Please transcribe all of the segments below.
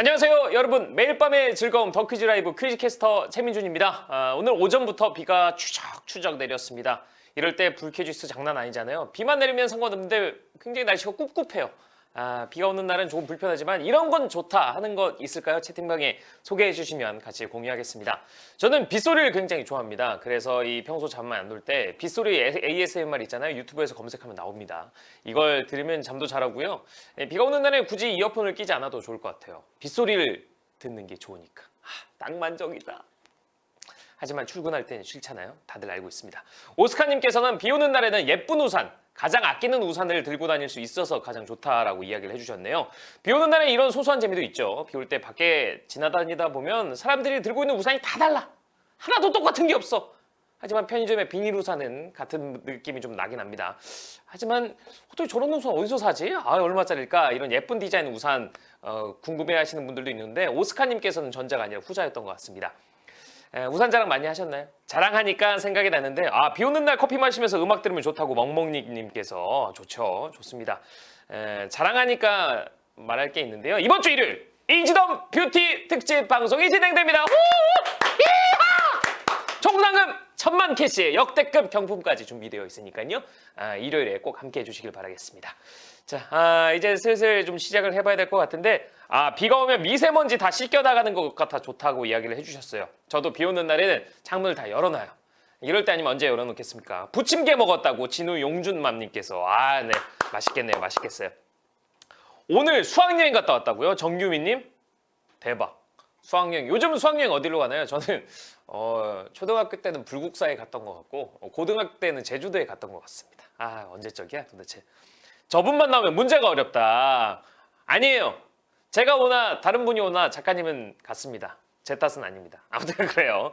안녕하세요 여러분, 매일 밤의 즐거움 더퀴즈 라이브 퀴즈캐스터 최민준입니다. 오늘 오전부터 비가 추적추적 내렸습니다. 이럴 때 불쾌지수 장난 아니잖아요. 비만 내리면 상관없는데 굉장히 날씨가 꿉꿉해요. 비가 오는 날은 조금 불편하지만 이런 건 좋다 하는 것 있을까요? 채팅방에 소개해 주시면 같이 공유하겠습니다. 저는 빗소리를 굉장히 좋아합니다. 그래서 이 평소 잠만 안 올 때 빗소리 ASMR 있잖아요. 유튜브에서 검색하면 나옵니다. 이걸 들으면 잠도 잘 오고요. 비가 오는 날에 굳이 이어폰을 끼지 않아도 좋을 것 같아요. 빗소리를 듣는 게 좋으니까. 낭만적이다. 하지만 출근할 땐 싫잖아요. 다들 알고 있습니다. 오스카님께서는 비 오는 날에는 예쁜 우산, 가장 아끼는 우산을 들고 다닐 수 있어서 가장 좋다라고 이야기를 해주셨네요. 비 오는 날에 이런 소소한 재미도 있죠. 비 올 때 밖에 지나다니다 보면 사람들이 들고 있는 우산이 다 달라. 하나도 똑같은 게 없어. 하지만 편의점의 비닐 우산은 같은 느낌이 좀 나긴 합니다. 하지만 어떻게 저런 우산 어디서 사지? 얼마짜리일까? 이런 예쁜 디자인 우산 궁금해하시는 분들도 있는데 오스카님께서는 전자가 아니라 후자였던 것 같습니다. 우산 자랑 많이 하셨나요? 자랑하니까 생각이 나는데 비 오는 날 커피 마시면서 음악 들으면 좋다고 멍멍님께서 좋죠. 좋습니다. 자랑하니까 말할 게 있는데요. 이번 주 일요일 이지덤 뷰티 특집 방송이 진행됩니다. 총상금 1000만 캐시의 역대급 경품까지 준비되어 있으니까요. 일요일에 꼭 함께 해주시길 바라겠습니다. 자, 이제 슬슬 좀 시작을 해봐야 될 것 같은데 비가 오면 미세먼지 다 씻겨나가는 것 같아 좋다고 이야기를 해주셨어요. 저도 비 오는 날에는 창문을 다 열어놔요. 이럴 때 아니면 언제 열어놓겠습니까? 부침개 먹었다고 진우 용준맘님께서 네, 맛있겠네요. 맛있겠어요. 오늘 수학여행 갔다 왔다고요? 정규민님? 대박. 수학여행. 요즘은 수학여행 어디로 가나요? 저는 초등학교 때는 불국사에 갔던 것 같고 고등학교 때는 제주도에 갔던 것 같습니다. 언제적이야 도대체. 저분만 나오면 문제가 어렵다. 아니에요. 제가 오나 다른 분이 오나 작가님은 같습니다. 제 탓은 아닙니다. 아무튼 그래요.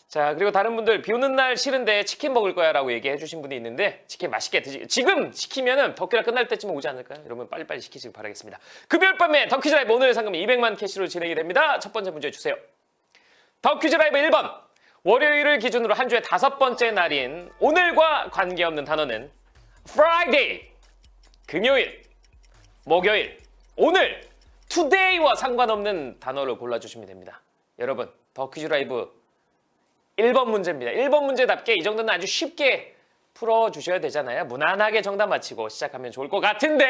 자, 그리고 다른 분들 비 오는 날 싫은데 치킨 먹을 거야 라고 얘기해 주신 분이 있는데 치킨 맛있게 드시 지금 시키면은 덕키라 끝날 때쯤 오지 않을까요? 여러분 빨리빨리 시키시길 바라겠습니다. 금요일 밤에 덕퀴즈 라이브 오늘의 상금이 200만 캐시로 진행이 됩니다. 첫 번째 문제 주세요. 덕퀴즈 라이브 1번. 월요일을 기준으로 한 주의 5번째 날인 오늘과 관계없는 단어는 Friday, 금요일, 목요일, 오늘, today와 상관없는 단어를 골라주시면 됩니다. 여러분, 더 퀴즈 라이브 1번 문제입니다. 1번 문제답게 이 정도는 아주 쉽게 풀어주셔야 되잖아요. 무난하게 정답 맞히고 시작하면 좋을 것 같은데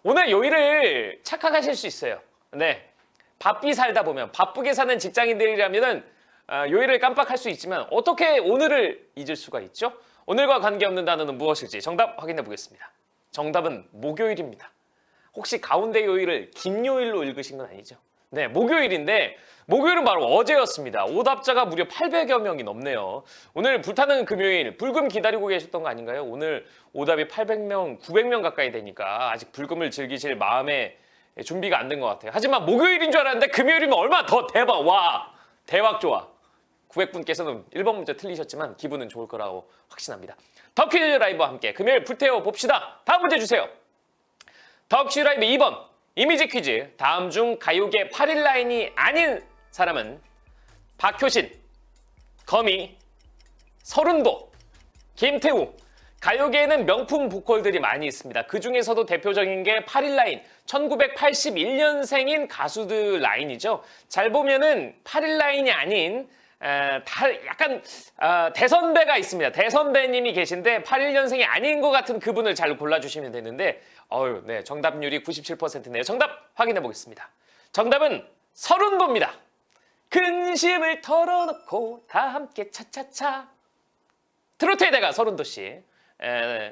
오늘 요일을 착각하실 수 있어요. 네, 바삐 살다 보면 바쁘게 사는 직장인들이라면 요일을 깜빡할 수 있지만 어떻게 오늘을 잊을 수가 있죠? 오늘과 관계없는 단어는 무엇일지 정답 확인해 보겠습니다. 정답은 목요일입니다. 혹시 가운데 요일을 김요일로 읽으신 건 아니죠? 네, 목요일인데 목요일은 바로 어제였습니다. 오답자가 무려 800여 명이 넘네요. 오늘 불타는 금요일 불금 기다리고 계셨던 거 아닌가요? 오늘 오답이 800명, 900명 가까이 되니까 아직 불금을 즐기실 마음에 준비가 안 된 것 같아요. 하지만 목요일인 줄 알았는데 금요일이면 얼마나 더 대박! 와! 대박 좋아! 900분께서는 1번 문제 틀리셨지만 기분은 좋을 거라고 확신합니다. 더 퀴즈 라이브와 함께 금요일 불태워 봅시다. 다음 문제 주세요. 더 퀴즈 라이브 2번 이미지 퀴즈. 다음 중 가요계 8일 라인이 아닌 사람은 박효신, 거미, 서른도, 김태우. 가요계에는 명품 보컬들이 많이 있습니다. 그 중에서도 대표적인 게 8일 라인, 1981년생인 가수들 라인이죠. 잘 보면은 8일 라인이 아닌 약간 대선배가 있습니다. 대선배님이 계신데 81년생이 아닌 것 같은 그분을 잘 골라주시면 되는데 네, 정답률이 97%네요. 정답 확인해 보겠습니다. 정답은 서른도입니다. 근심을 털어놓고 다 함께 차차차. 트로트의 대가 서른도 씨.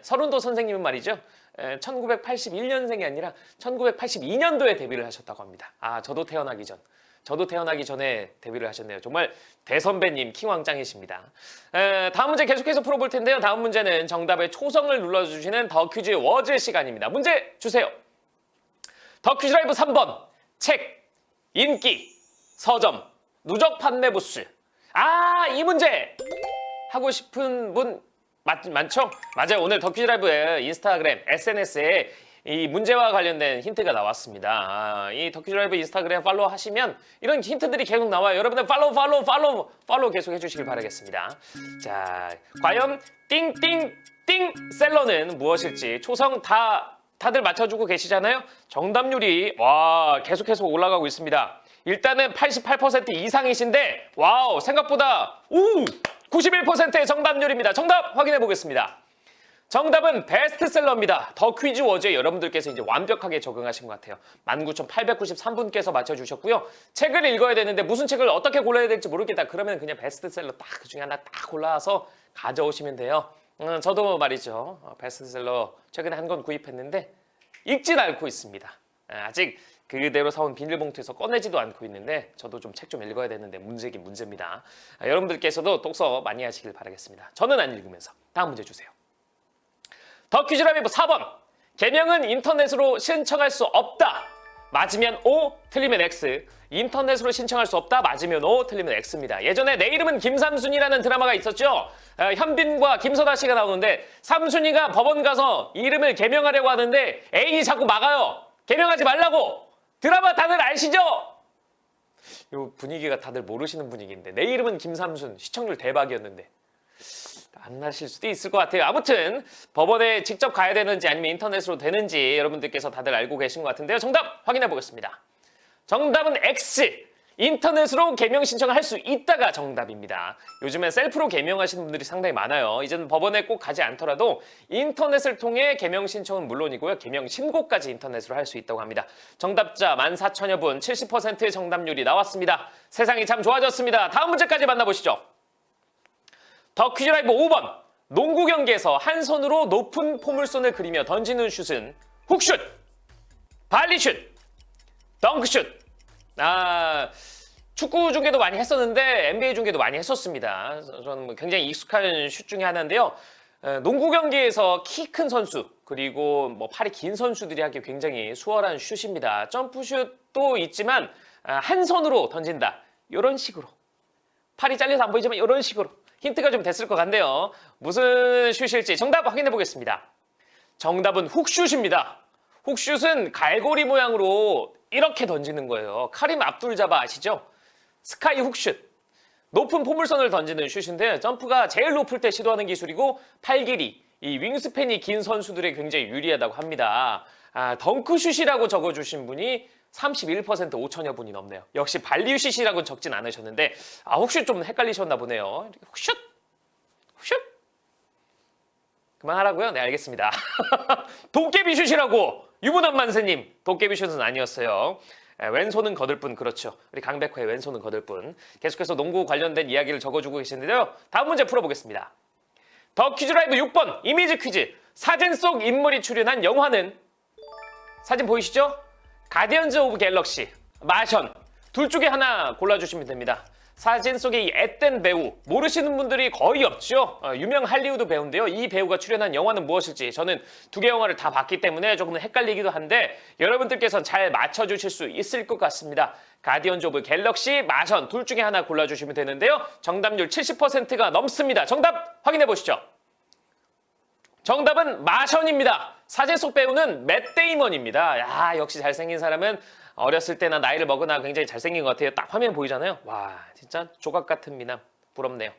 서른도 선생님은 말이죠. 1981년생이 아니라 1982년도에 데뷔를 하셨다고 합니다. 저도 태어나기 전에 데뷔를 하셨네요. 정말 대선배님 킹왕짱이십니다. 다음 문제 계속해서 풀어볼 텐데요. 다음 문제는 정답의 초성을 눌러주시는 더 퀴즈 워즈 시간입니다. 문제 주세요. 더 퀴즈 라이브 3번. 책, 인기, 서점, 누적 판매 부스. 이 문제 하고 싶은 분 많죠? 맞아요. 오늘 더 퀴즈 라이브의 인스타그램, SNS에 이 문제와 관련된 힌트가 나왔습니다. 이 더 퀴즈 라이브 인스타그램 팔로우 하시면 이런 힌트들이 계속 나와요. 여러분들 팔로우 계속 해주시길 바라겠습니다. 자, 과연 띵띵띵 셀러는 무엇일지 초성 다 다들 맞춰주고 계시잖아요. 정답률이 와 계속해서 올라가고 있습니다. 일단은 88% 이상이신데 와우 생각보다 91%의 정답률입니다. 정답 확인해 보겠습니다. 정답은 베스트셀러입니다. 더 퀴즈 워즈에 여러분들께서 이제 완벽하게 적응하신 것 같아요. 19,893분께서 맞춰주셨고요. 책을 읽어야 되는데 무슨 책을 어떻게 골라야 될지 모르겠다. 그러면 그냥 베스트셀러 딱 그 중에 하나 딱 골라서 가져오시면 돼요. 저도 말이죠. 베스트셀러 최근에 한 권 구입했는데 읽진 않고 있습니다. 아직 그대로 사온 비닐봉투에서 꺼내지도 않고 있는데 저도 좀 책 좀 읽어야 되는데 문제긴 문제입니다. 여러분들께서도 독서 많이 하시길 바라겠습니다. 저는 안 읽으면서. 다음 문제 주세요. 더 퀴즈라이브 4번. 개명은 인터넷으로 신청할 수 없다. 맞으면 O, 틀리면 X. 인터넷으로 신청할 수 없다. 맞으면 O, 틀리면 X입니다. 예전에 내 이름은 김삼순이라는 드라마가 있었죠. 현빈과 김선아 씨가 나오는데 삼순이가 법원 가서 이름을 개명하려고 하는데 애인이 자꾸 막아요. 개명하지 말라고. 드라마 다들 아시죠? 이 분위기가 다들 모르시는 분위기인데 내 이름은 김삼순 시청률 대박이었는데 안 나실 수도 있을 것 같아요. 아무튼 법원에 직접 가야 되는지 아니면 인터넷으로 되는지 여러분들께서 다들 알고 계신 것 같은데요. 정답 확인해 보겠습니다. 정답은 X. 인터넷으로 개명 신청을 할 수 있다가 정답입니다. 요즘엔 셀프로 개명하시는 분들이 상당히 많아요. 이제는 법원에 꼭 가지 않더라도 인터넷을 통해 개명 신청은 물론이고요. 개명 신고까지 인터넷으로 할 수 있다고 합니다. 정답자 14,000여 분, 70%의 정답률이 나왔습니다. 세상이 참 좋아졌습니다. 다음 문제까지 만나보시죠. 더 퀴즈라이브 5번. 농구 경기에서 한 손으로 높은 포물선을 그리며 던지는 슛은 훅슛, 발리슛, 덩크슛. 축구 중계도 많이 했었는데 NBA 중계도 많이 했었습니다. 저는 굉장히 익숙한 슛 중에 하나인데요. 농구 경기에서 키 큰 선수 그리고 팔이 긴 선수들이 하기 굉장히 수월한 슛입니다. 점프슛도 있지만 한 손으로 던진다. 이런 식으로. 팔이 잘려서 안 보이지만 이런 식으로. 힌트가 좀 됐을 것 같네요. 무슨 슛일지 정답 확인해 보겠습니다. 정답은 훅슛입니다. 훅슛은 갈고리 모양으로 이렇게 던지는 거예요. 카림 압둘자바 아시죠? 스카이 훅슛. 높은 포물선을 던지는 슛인데 점프가 제일 높을 때 시도하는 기술이고 팔 길이, 이 윙스팬이 긴 선수들에 굉장히 유리하다고 합니다. 덩크슛이라고 적어주신 분이 31% 5천여 분이 넘네요. 역시 발리슛이라고 적진 않으셨는데 훅슛 좀 헷갈리셨나 보네요. 훅슛! 훅슛! 그만하라고요? 네, 알겠습니다. 도깨비슛이라고! 유부남 만세님, 도깨비슛은 아니었어요. 왼손은 거들 뿐, 그렇죠. 우리 강백호의 왼손은 거들 뿐. 계속해서 농구 관련된 이야기를 적어주고 계시는데요. 다음 문제 풀어보겠습니다. 더 퀴즈라이브 6번, 이미지 퀴즈. 사진 속 인물이 출연한 영화는? 사진 보이시죠? 가디언즈 오브 갤럭시, 마션. 둘 중에 하나 골라주시면 됩니다. 사진 속에 이 앳된 배우, 모르시는 분들이 거의 없죠. 유명 할리우드 배우인데요. 이 배우가 출연한 영화는 무엇일지 저는 두 개 영화를 다 봤기 때문에 조금 헷갈리기도 한데 여러분들께서 잘 맞춰주실 수 있을 것 같습니다. 가디언즈 오브 갤럭시, 마션 둘 중에 하나 골라주시면 되는데요. 정답률 70%가 넘습니다. 정답 확인해 보시죠. 정답은 마션입니다. 사진 속 배우는 맷 데이먼입니다. 역시 잘생긴 사람은 어렸을 때나 나이를 먹으나 굉장히 잘생긴 것 같아요. 딱 화면 보이잖아요. 와, 진짜 조각 같은 미남. 부럽네요.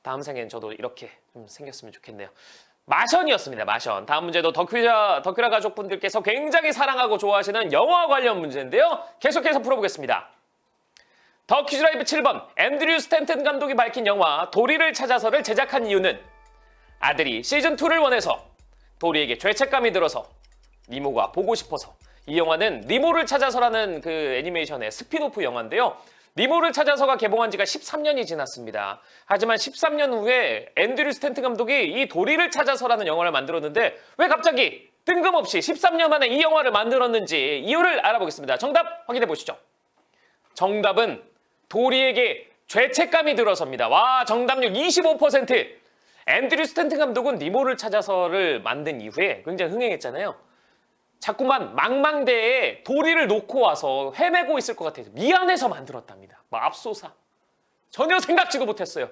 다음 생엔 저도 이렇게 좀 생겼으면 좋겠네요. 마션이었습니다. 마션. 다음 문제도 덕큐라 가족분들께서 굉장히 사랑하고 좋아하시는 영화 관련 문제인데요. 계속해서 풀어보겠습니다. 더 퀴즈라이브 7번. 앤드류 스탠튼 감독이 밝힌 영화 도리를 찾아서를 제작한 이유는 아들이 시즌2를 원해서, 도리에게 죄책감이 들어서, 니모가 보고 싶어서. 이 영화는 니모를 찾아서라는 그 애니메이션의 스피노프 영화인데요. 니모를 찾아서가 개봉한 지가 13년이 지났습니다. 하지만 13년 후에 앤드류 스탠튼 감독이 이 도리를 찾아서라는 영화를 만들었는데 왜 갑자기 뜬금없이 13년 만에 이 영화를 만들었는지 이유를 알아보겠습니다. 정답 확인해 보시죠. 정답은 도리에게 죄책감이 들어서입니다. 와, 정답률 25%. 앤드류 스탠튼 감독은 니모를 찾아서를 만든 이후에 굉장히 흥행했잖아요. 자꾸만 망망대에 도리를 놓고 와서 헤매고 있을 것 같아서 미안해서 만들었답니다. 맙소사. 전혀 생각지도 못했어요.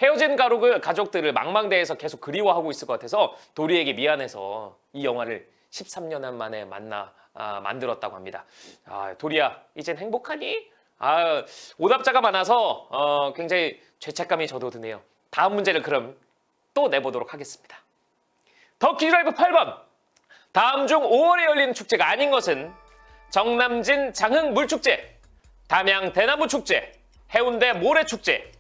헤어진 가족들을 망망대에서 계속 그리워하고 있을 것 같아서 도리에게 미안해서 이 영화를 13년 만에 만들었다고 합니다. 도리야, 이젠 행복하니? 오답자가 많아서 굉장히 죄책감이 저도 드네요. 다음 문제를 그럼 또 내보도록 하겠습니다. 더 퀴즈라이브 8번. 다음 중 5월에 열리는 축제가 아닌 것은 정남진 장흥 물축제, 담양 대나무 축제, 해운대 모래축제.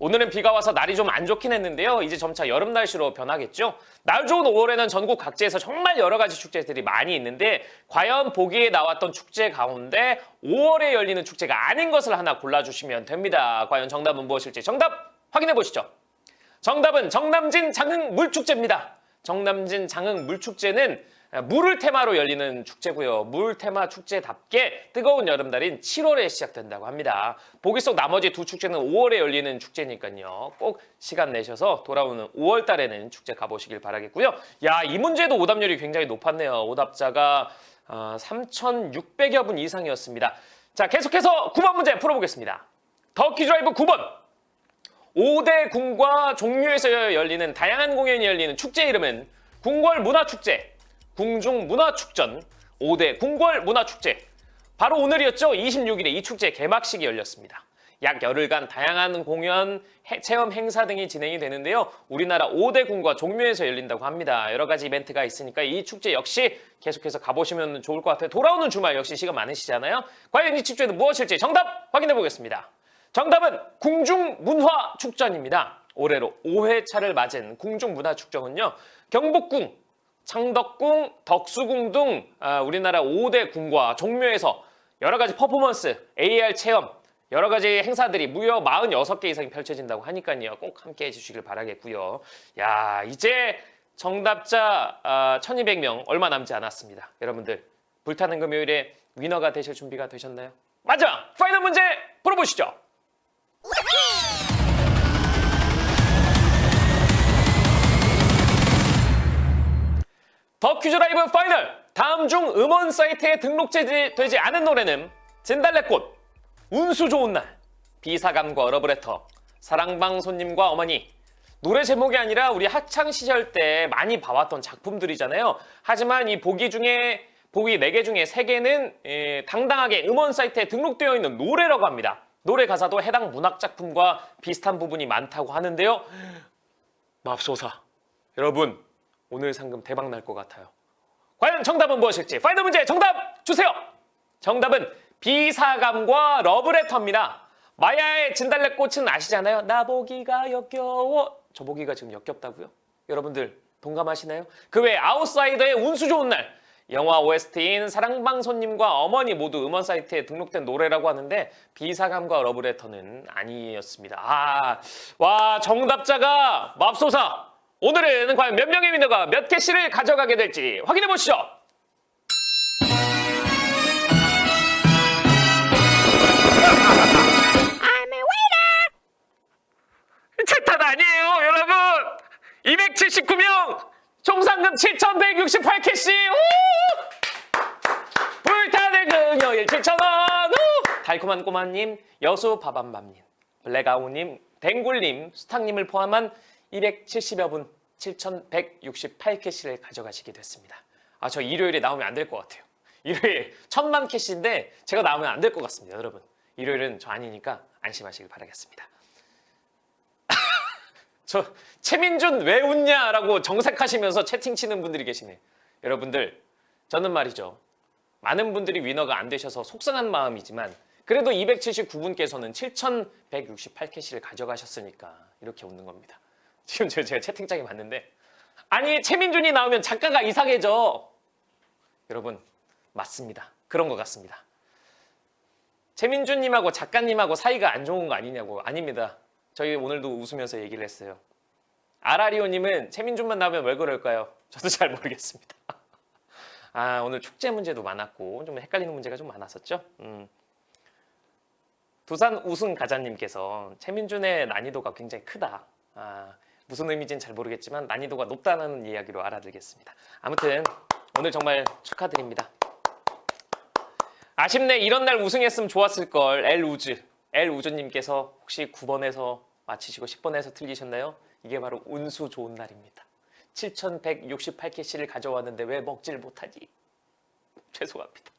오늘은 비가 와서 날이 좀 안 좋긴 했는데요. 이제 점차 여름 날씨로 변하겠죠. 날 좋은 5월에는 전국 각지에서 정말 여러 가지 축제들이 많이 있는데 과연 보기에 나왔던 축제 가운데 5월에 열리는 축제가 아닌 것을 하나 골라주시면 됩니다. 과연 정답은 무엇일지 정답 확인해 보시죠. 정답은 정남진 장흥 물축제입니다. 정남진 장흥 물축제는 물을 테마로 열리는 축제고요. 물 테마 축제답게 뜨거운 여름날인 7월에 시작된다고 합니다. 보기 속 나머지 두 축제는 5월에 열리는 축제니까요. 꼭 시간 내셔서 돌아오는 5월 달에는 축제 가보시길 바라겠고요. 야, 이 문제도 오답률이 굉장히 높았네요. 오답자가 3,600여 분 이상이었습니다. 자, 계속해서 9번 문제 풀어보겠습니다. 더 퀴즈라이브 9번. 5대 궁과 종묘에서 열리는 다양한 공연이 열리는 축제 이름은 궁궐문화축제, 궁중문화축전, 5대 궁궐문화축제. 바로 오늘이었죠. 26일에 이 축제 개막식이 열렸습니다. 약 열흘간 다양한 공연, 체험 행사 등이 진행이 되는데요. 우리나라 5대 궁과 종묘에서 열린다고 합니다. 여러 가지 이벤트가 있으니까 이 축제 역시 계속해서 가보시면 좋을 것 같아요. 돌아오는 주말 역시 시간 많으시잖아요. 과연 이 축제는 무엇일지 정답 확인해 보겠습니다. 정답은 궁중문화축전입니다. 올해로 5회차를 맞은 궁중문화축전은요. 경복궁, 창덕궁, 덕수궁 등 우리나라 5대 궁과 종묘에서 여러 가지 퍼포먼스, AR 체험, 여러 가지 행사들이 무려 46개 이상이 펼쳐진다고 하니까요. 꼭 함께 해주시길 바라겠고요. 야, 이제 정답자 1200명 얼마 남지 않았습니다. 여러분들 불타는 금요일에 위너가 되실 준비가 되셨나요? 마지막 파이널 문제 풀어보시죠. 더 퀴즈 라이브 파이널! 다음 중 음원 사이트에 등록되지 않은 노래는 진달래꽃, 운수 좋은 날, 비사감과 러브레터, 사랑방 손님과 어머니. 노래 제목이 아니라 우리 학창 시절 때 많이 봐왔던 작품들이잖아요. 하지만 이 보기 4개 중에 3개는 당당하게 음원 사이트에 등록되어 있는 노래라고 합니다. 노래 가사도 해당 문학 작품과 비슷한 부분이 많다고 하는데요. 맙소사. 여러분, 오늘 상금 대박 날 것 같아요. 과연 정답은 무엇일지 파이널 문제 정답 주세요. 정답은 비사감과 러브레터입니다. 마야의 진달래꽃은 아시잖아요. 나 보기가 역겨워. 저 보기가 지금 역겹다고요? 여러분들 동감하시나요? 그 외에 아웃사이더의 운수 좋은 날, 영화 OST인 사랑방 손님과 어머니 모두 음원 사이트에 등록된 노래라고 하는데 비사감과 러브레터는 아니었습니다. 와, 정답자가 맙소사. 오늘은 과연 몇 명의 위너가 몇 캐시를 가져가게 될지 확인해 보시죠. I'm a winner. 제 탓 아니에요, 여러분. 279명, 총 상금 7,168캐시. 불타는 금요일 7,000원. 달콤한 꼬마님, 여수 바밤밤님, 블랙아우님, 댕굴님, 수탁님을 포함한 270여 분 7,168캐시를 가져가시게 됐습니다. 저 일요일에 나오면 안 될 것 같아요. 일요일 1,000만 캐시인데 제가 나오면 안 될 것 같습니다. 여러분, 일요일은 저 아니니까 안심하시길 바라겠습니다. 저 최민준 왜 웃냐라고 정색하시면서 채팅 치는 분들이 계시네. 여러분들, 저는 말이죠, 많은 분들이 위너가 안 되셔서 속상한 마음이지만 그래도 279분께서는 7,168캐시를 가져가셨으니까 이렇게 웃는 겁니다. 지금 제가 채팅창에 봤는데, 아니 최민준이 나오면 작가가 이상해져. 여러분, 맞습니다. 그런 것 같습니다. 최민준님하고 작가님하고 사이가 안 좋은 거 아니냐고. 아닙니다. 저희 오늘도 웃으면서 얘기를 했어요. 아라리오님은 최민준만 나오면 왜 그럴까요? 저도 잘 모르겠습니다. 오늘 축제 문제도 많았고 좀 헷갈리는 문제가 좀 많았었죠. 두산 우승 가자님께서 최민준의 난이도가 굉장히 크다. 무슨 의미인지는 잘 모르겠지만 난이도가 높다는 이야기로 알아들겠습니다. 아무튼 오늘 정말 축하드립니다. 아쉽네. 이런 날 우승했으면 좋았을걸. 엘우즈님께서 혹시 9번에서 맞히시고 10번에서 틀리셨나요? 이게 바로 운수 좋은 날입니다. 7,168캐시를 가져왔는데 왜 먹질 못하지? 죄송합니다.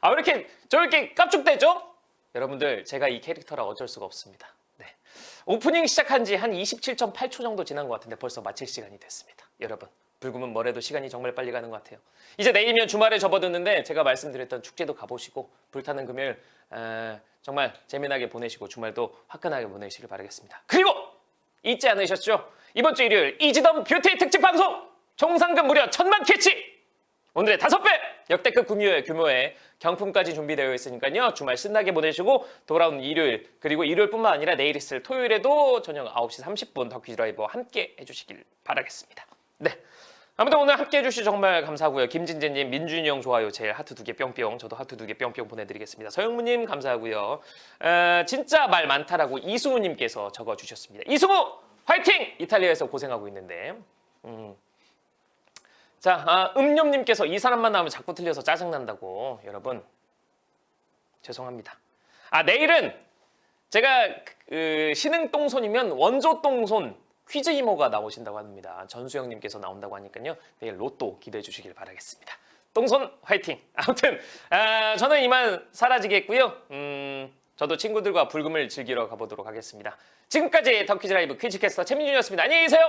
왜 이렇게 저렇게 깝죽대죠? 여러분들, 제가 이 캐릭터라 어쩔 수가 없습니다. 네. 오프닝 시작한 지 한 27.8초 정도 지난 것 같은데 벌써 마칠 시간이 됐습니다. 여러분, 불금은 뭐래도 시간이 정말 빨리 가는 것 같아요. 이제 내일이면 주말에 접어드는데 제가 말씀드렸던 축제도 가보시고 불타는 금요일 정말 재미나게 보내시고 주말도 화끈하게 보내시길 바라겠습니다. 그리고 잊지 않으셨죠? 이번 주 일요일 이지덤 뷰티 특집 방송! 총 상금 무려 1000만 캐치! 오늘의 5배 역대급 규모의 경품까지 준비되어 있으니까요. 주말 신나게 보내시고 돌아오는 일요일 그리고 일요일뿐만 아니라 내일 있을 토요일에도 저녁 9시 30분 더 퀴즈라이브와 함께 해주시길 바라겠습니다. 네. 아무튼 오늘 함께 해주시 정말 감사하고요. 김진재님, 민준이 형 좋아요. 제일 하트 2개 뿅뿅. 저도 하트 2개 뿅뿅 보내드리겠습니다. 서영무님 감사하고요. 진짜 말 많다라고 이승우님께서 적어주셨습니다. 이승우 화이팅! 이탈리아에서 고생하고 있는데. 자, 음념님께서 이 사람만 나오면 자꾸 틀려서 짜증난다고. 여러분 죄송합니다. 내일은 제가 신흥똥손이면 원조똥손 퀴즈 이모가 나오신다고 합니다. 전수영님께서 나온다고 하니까요. 내일 로또 기대해 주시길 바라겠습니다. 똥손 화이팅! 아무튼 저는 이만 사라지겠고요. 저도 친구들과 불금을 즐기러 가보도록 하겠습니다. 지금까지 더 퀴즈 라이브 퀴즈캐스터 최민준이었습니다. 안녕히 계세요.